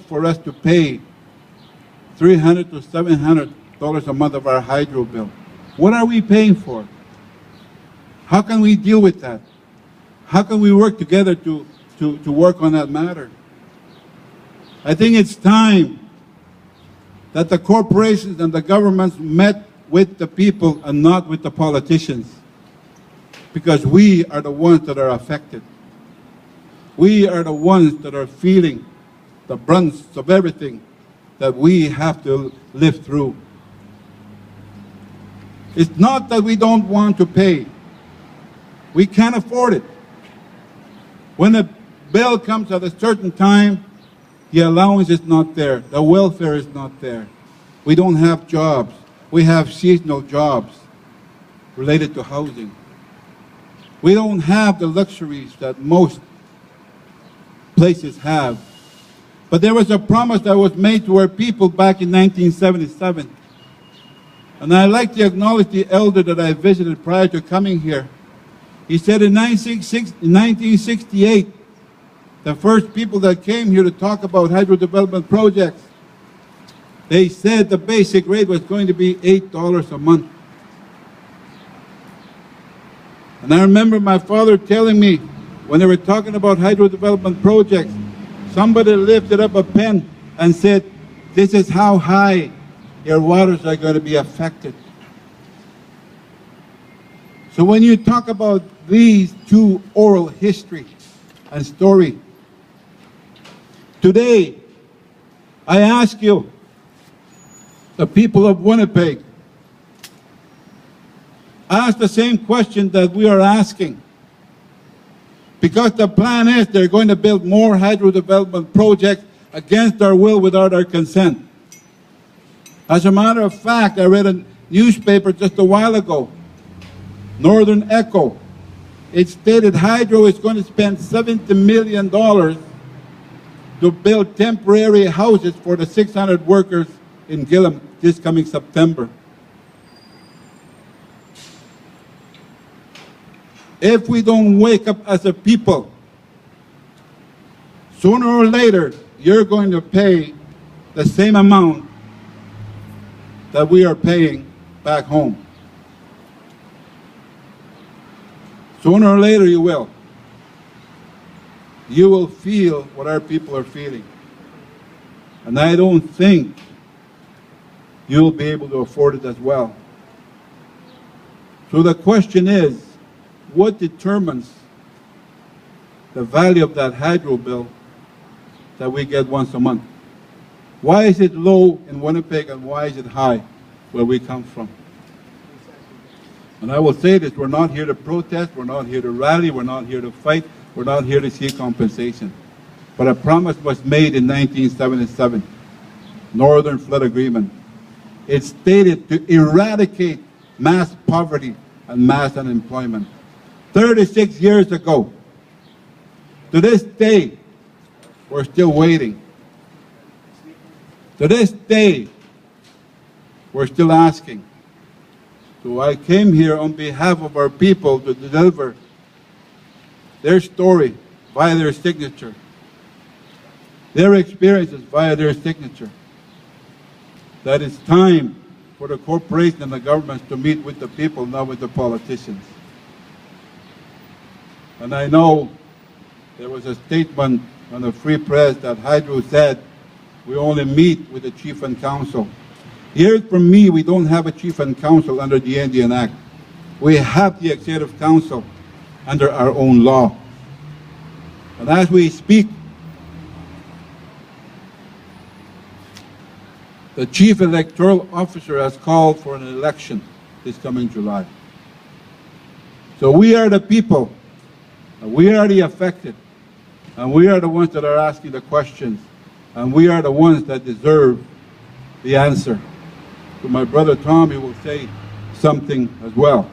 for us to pay $300 to $700 a month of our hydro bill. What are we paying for? How can we deal with that? How can we work together to work on that matter? I think it's time that the corporations and the governments met with the people and not with the politicians, because we are the ones that are affected. We are the ones that are feeling the brunt of everything that we have to live through. It's not that we don't want to pay. We can't afford it. When a bill comes at a certain time, the allowance is not there. The welfare is not there. We don't have jobs. We have seasonal jobs related to housing. We don't have the luxuries that most places have. But there was a promise that was made to our people back in 1977. And I'd like to acknowledge the elder that I visited prior to coming here. He said in 1968, the first people that came here to talk about hydro development projects, they said the basic rate was going to be $8 a month. And I remember my father telling me, when they were talking about hydro development projects, somebody lifted up a pen and said, this is how high your waters are going to be affected. So when you talk about these two oral history and story, today I ask you, the people of Winnipeg, ask the same question that we are asking. Because the plan is they're going to build more hydro development projects against our will, without our consent. As a matter of fact, I read a newspaper just a while ago, Northern Echo. It stated hydro is going to spend $70 million to build temporary houses for the 600 workers in Gillam this coming September. If we don't wake up as a people, sooner or later, you're going to pay the same amount that we are paying back home. Sooner or later, you will. You will feel what our people are feeling. And I don't think you'll be able to afford it as well. So the question is, what determines the value of that hydro bill that we get once a month? Why is it low in Winnipeg and why is it high where we come from? And I will say this, we're not here to protest, we're not here to rally, we're not here to fight, we're not here to seek compensation. But a promise was made in 1977, Northern Flood Agreement. It stated to eradicate mass poverty and mass unemployment. 36 years ago. To this day, we're still waiting. To this day, we're still asking. So I came here on behalf of our people to deliver their story via their signature, their experiences via their signature. That it's time for the corporation and the governments to meet with the people, not with the politicians. And I know there was a statement on the Free Press that Hydro said we only meet with the Chief and Council. Here from me, we don't have a Chief and Council under the Indian Act. We have the Executive Council under our own law. And as we speak, the Chief Electoral Officer has called for an election this coming July. So we are the people. We are the affected, and we are the ones that are asking the questions, and we are the ones that deserve the answer. To my brother Tom, he will say something as well.